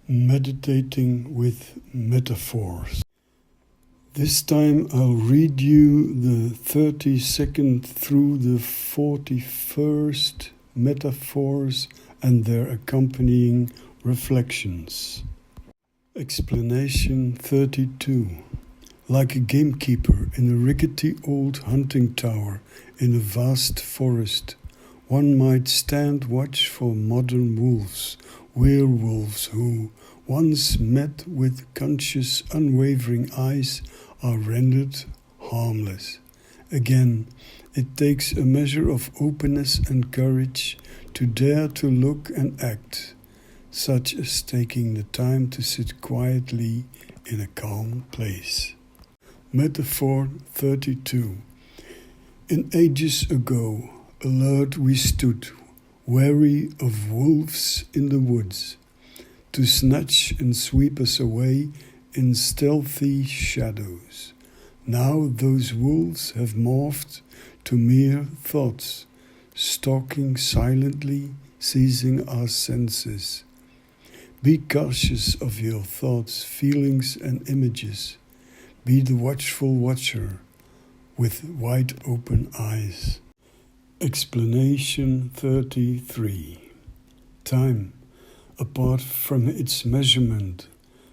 Meditating with metaphors. This time I'll read you the 32nd through the 41st metaphors and their accompanying reflections. Explanation 32. Like a gamekeeper in a rickety old hunting tower in a vast forest, one might stand watch for modern wolves, werewolves who, once met with conscious, unwavering eyes, are rendered harmless. Again, it takes a measure of openness and courage to dare to look and act, such as taking the time to sit quietly in a calm place. Metaphor 32. In ages ago, alert we stood, wary of wolves in the woods, to snatch and sweep us away in stealthy shadows. Now those wolves have morphed to mere thoughts, stalking silently, seizing our senses. Be cautious of your thoughts, feelings, and images. Be the watchful watcher with wide open eyes. Explanation 33. Time, apart from its measurement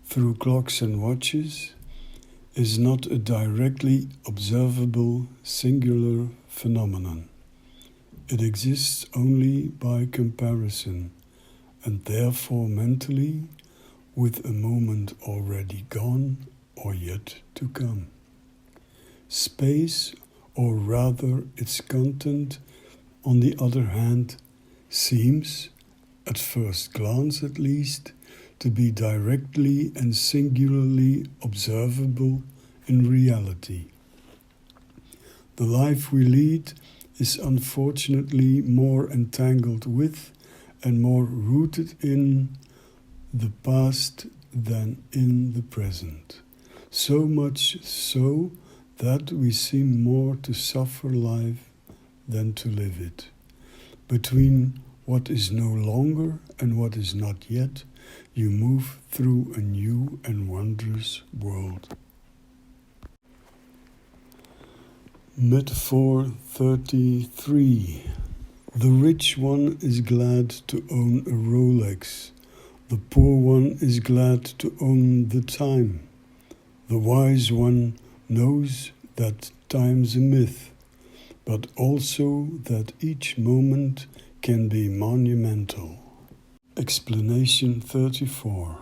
through clocks and watches, is not a directly observable singular phenomenon. It exists only by comparison, and therefore mentally, with a moment already gone or yet to come. Space, or rather its content, on the other hand, seems, at first glance at least, to be directly and singularly observable in reality. The life we lead is unfortunately more entangled with and more rooted in the past than in the present. So much so that we seem more to suffer life than to live it. Between what is no longer and what is not yet, you move through a new and wondrous world. Metaphor 33. The rich one is glad to own a Rolex. The poor one is glad to own the time. The wise one knows that time's a myth, but also that each moment can be monumental. Explanation 34.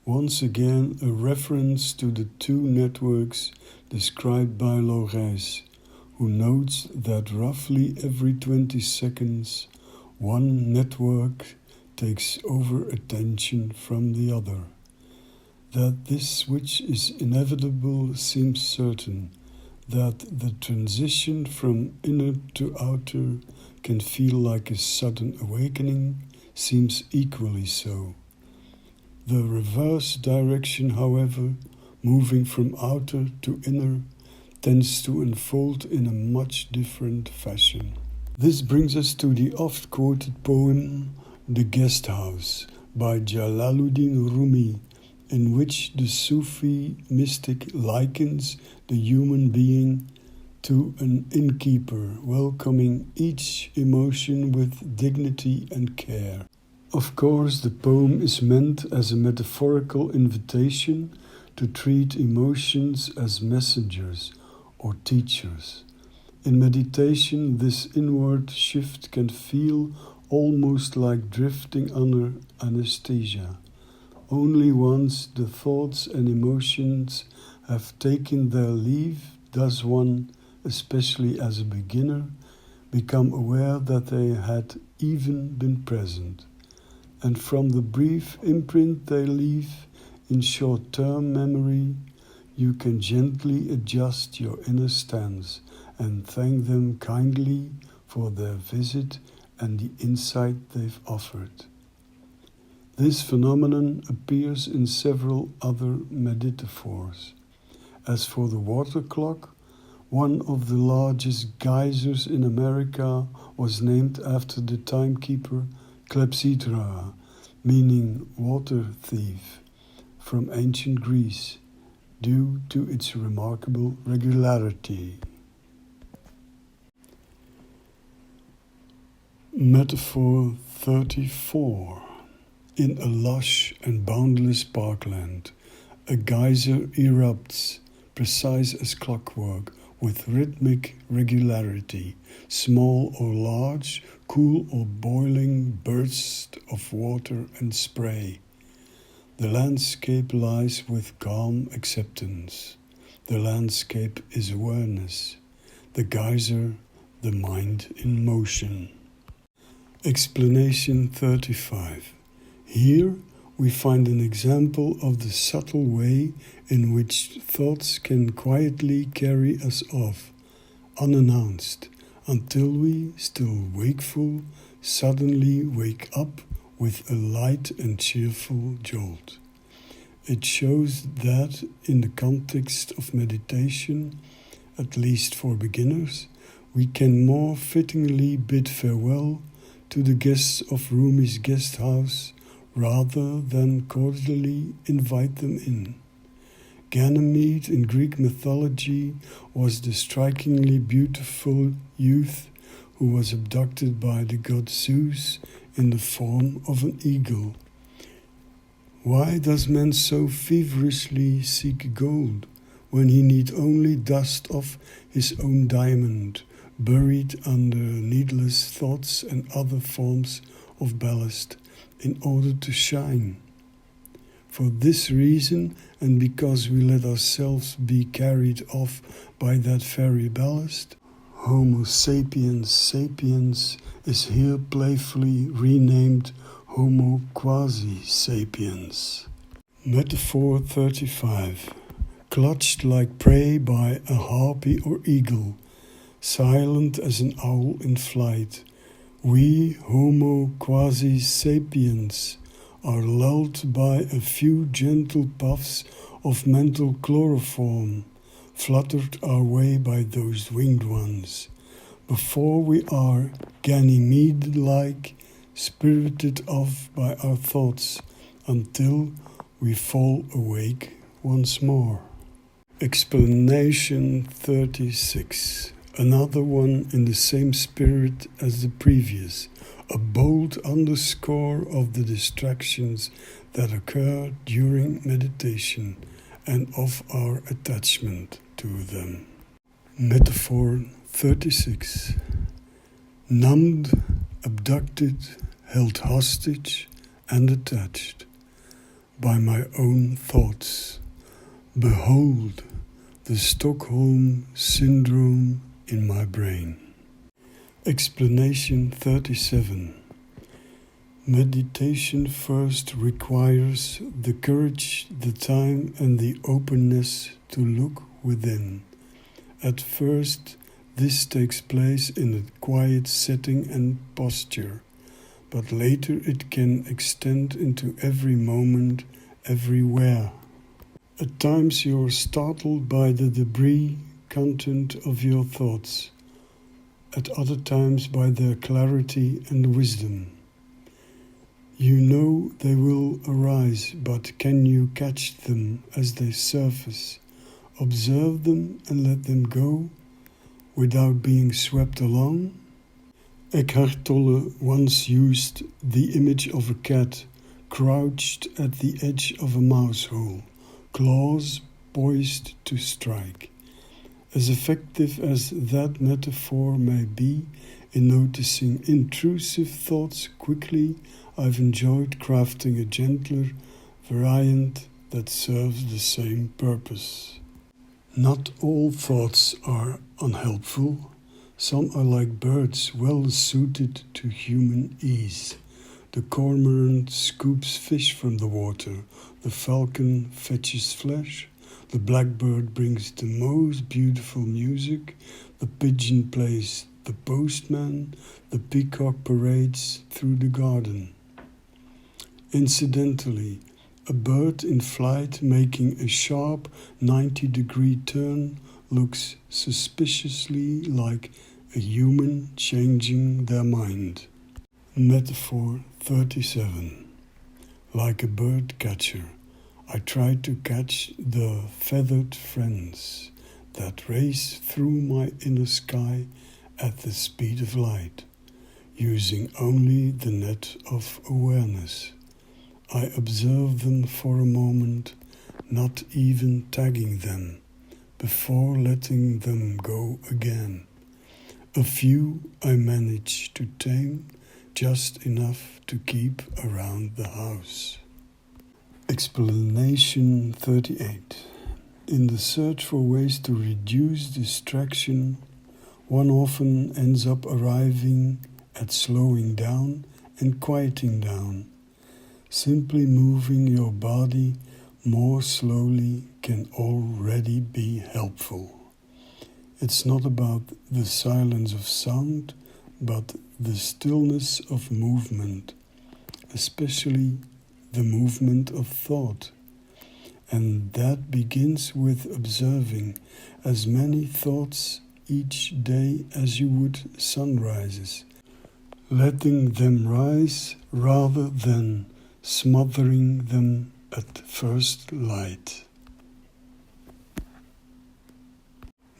Once again, a reference to the two networks described by Geyser, who notes that roughly every 20 seconds, one network takes over attention from the other. That this switch is inevitable seems certain, that the transition from inner to outer can feel like a sudden awakening seems equally so. The reverse direction, however, moving from outer to inner, tends to unfold in a much different fashion. This brings us to the oft-quoted poem The Guest House by Jalaluddin Rumi, in which the Sufi mystic likens the human being to an innkeeper, welcoming each emotion with dignity and care. Of course, the poem is meant as a metaphorical invitation to treat emotions as messengers or teachers. In meditation, this inward shift can feel almost like drifting under anesthesia. Only once the thoughts and emotions have taken their leave does one, especially as a beginner, become aware that they had even been present. And from the brief imprint they leave in short-term memory, you can gently adjust your inner stance and thank them kindly for their visit and the insight they've offered. This phenomenon appears in several other metaphors. As for the water clock, one of the largest geysers in America was named after the timekeeper Clepsydra, meaning water thief, from ancient Greece, due to its remarkable regularity. Metaphor 34. In a lush and boundless parkland, a geyser erupts, precise as clockwork, with rhythmic regularity, small or large, cool or boiling bursts of water and spray. The landscape lies with calm acceptance. The landscape is awareness. The geyser, the mind in motion. Explanation 35. Here we find an example of the subtle way in which thoughts can quietly carry us off, unannounced, until we, still wakeful, suddenly wake up with a light and cheerful jolt. It shows that in the context of meditation, at least for beginners, we can more fittingly bid farewell to the guests of Rumi's guest house rather than cordially invite them in. Ganymede in Greek mythology was the strikingly beautiful youth who was abducted by the god Zeus in the form of an eagle. Why does man so feverishly seek gold when he need only dust off his own diamond, buried under needless thoughts and other forms of ballast, in order to shine? For this reason, and because we let ourselves be carried off by that very ballast, Homo sapiens sapiens is here playfully renamed Homo quasi sapiens. Metaphor 35. Clutched like prey by a harpy or eagle, silent as an owl in flight, we Homo quasi sapiens are lulled by a few gentle puffs of mental chloroform, fluttered our way by those winged ones, before we are Ganymede-like spirited off by our thoughts until we fall awake once more. Explanation 36. Another one in the same spirit as the previous, a bold underscore of the distractions that occur during meditation and of our attachment to them. Metaphor 36. Numbed, abducted, held hostage and attached by my own thoughts. Behold the Stockholm syndrome in my brain. Explanation 37. Meditation first requires the courage, the time, and the openness to look within. At first, this takes place in a quiet setting and posture, but later it can extend into every moment, everywhere. At times you are startled by the debris content of your thoughts, at other times by their clarity and wisdom. You know they will arise, but can you catch them as they surface, observe them and let them go without being swept along? Eckhart Tolle once used the image of a cat crouched at the edge of a mouse hole, claws poised to strike. As effective as that metaphor may be in noticing intrusive thoughts quickly, I've enjoyed crafting a gentler variant that serves the same purpose. Not all thoughts are unhelpful. Some are like birds well suited to human ease. The cormorant scoops fish from the water, the falcon fetches flesh, the blackbird brings the most beautiful music, the pigeon plays the postman, the peacock parades through the garden. Incidentally, a bird in flight making a sharp 90-degree turn looks suspiciously like a human changing their mind. Metaphor 37. Like a birdcatcher, I try to catch the feathered friends that race through my inner sky at the speed of light, using only the net of awareness. I observe them for a moment, not even tagging them, before letting them go again. A few I manage to tame, just enough to keep around the house. Explanation 38. In the search for ways to reduce distraction, one often ends up arriving at slowing down and quieting down. Simply moving your body more slowly can already be helpful. It's not about the silence of sound, but the stillness of movement, especially the movement of thought. And that begins with observing as many thoughts each day as you would sunrises, letting them rise rather than smothering them at first light.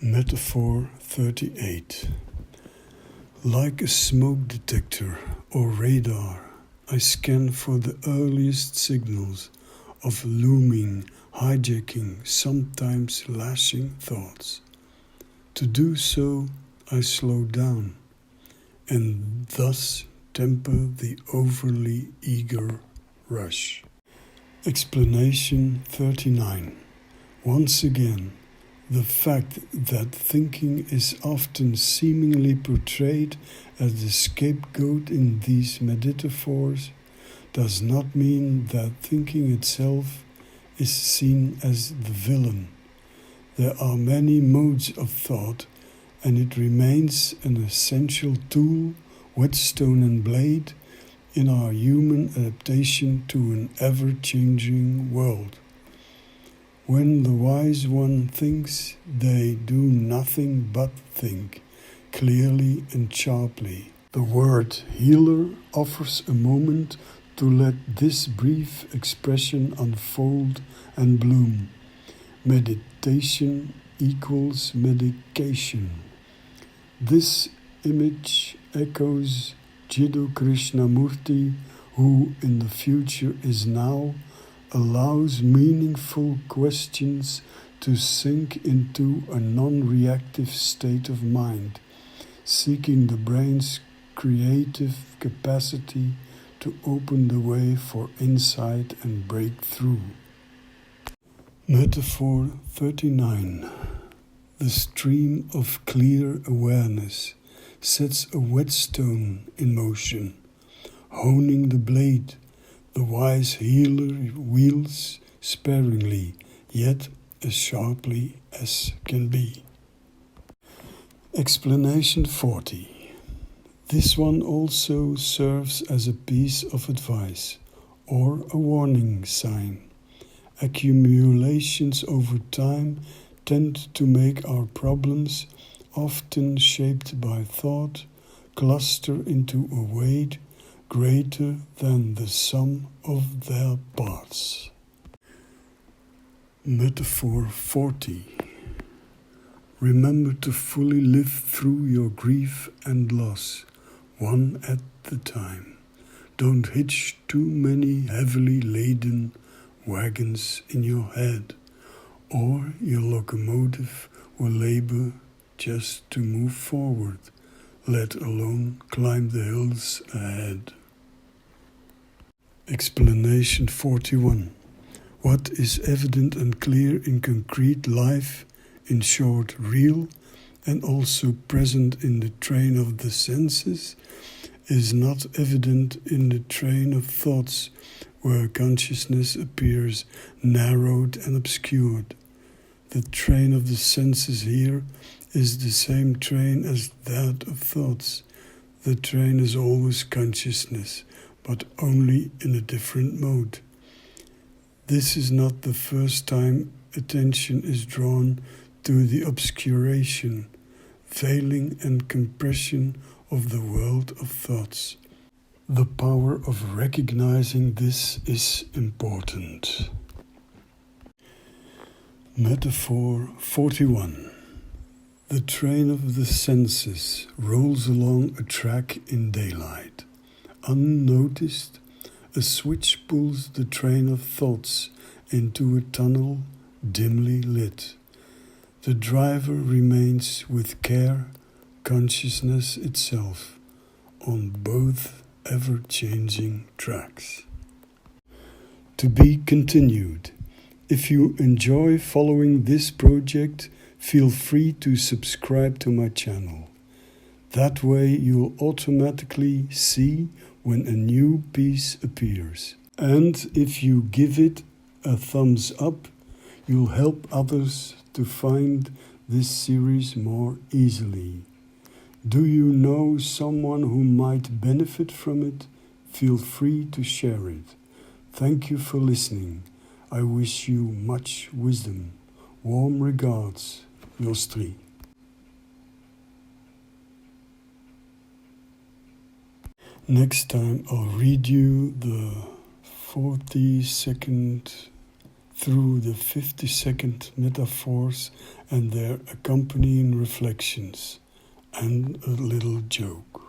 Metaphor 38. Like a smoke detector or radar, I scan for the earliest signals of looming, hijacking, sometimes lashing thoughts. To do so, I slow down and thus temper the overly eager rush. Explanation 39. Once again, the fact that thinking is often seemingly portrayed as the scapegoat in these metaphors does not mean that thinking itself is seen as the villain. There are many modes of thought, and it remains an essential tool, whetstone and blade, in our human adaptation to an ever-changing world. When the wise one thinks, they do nothing but think, clearly and sharply. The word healer offers a moment to let this brief expression unfold and bloom. Meditation equals medication. This image echoes Jiddu Krishnamurti, who in the future is now, allows meaningful questions to sink into a non-reactive state of mind, seeking the brain's creative capacity to open the way for insight and breakthrough. Metaphor 39. The stream of clear awareness sets a whetstone in motion, honing the blade. The wise healer wields sparingly, yet as sharply as can be. Explanation 40. This one also serves as a piece of advice or a warning sign. Accumulations over time tend to make our problems, often shaped by thought, cluster into a weight greater than the sum of their parts. Metaphor 40. Remember to fully live through your grief and loss, one at a time. Don't hitch too many heavily laden wagons in your head, or your locomotive will labor just to move forward, let alone climb the hills ahead. Explanation 41. What is evident and clear in concrete life, in short, real, and also present in the train of the senses, is not evident in the train of thoughts, where consciousness appears narrowed and obscured. The train of the senses here is the same train as that of thoughts. The train is always consciousness, but only in a different mode. This is not the first time attention is drawn to the obscuration, veiling and compression of the world of thoughts. The power of recognizing this is important. Metaphor 41. The train of the senses rolls along a track in daylight. Unnoticed, a switch pulls the train of thoughts into a tunnel dimly lit. The driver remains with care, consciousness itself, on both ever-changing tracks. To be continued. If you enjoy following this project, feel free to subscribe to my channel. That way you'll automatically see when a new piece appears. And if you give it a thumbs up, you'll help others to find this series more easily. Do you know someone who might benefit from it? Feel free to share it. Thank you for listening. I wish you much wisdom. Warm regards, Jostri. Next time I'll read you the 42nd through the 52nd metaphors and their accompanying reflections, and a little joke.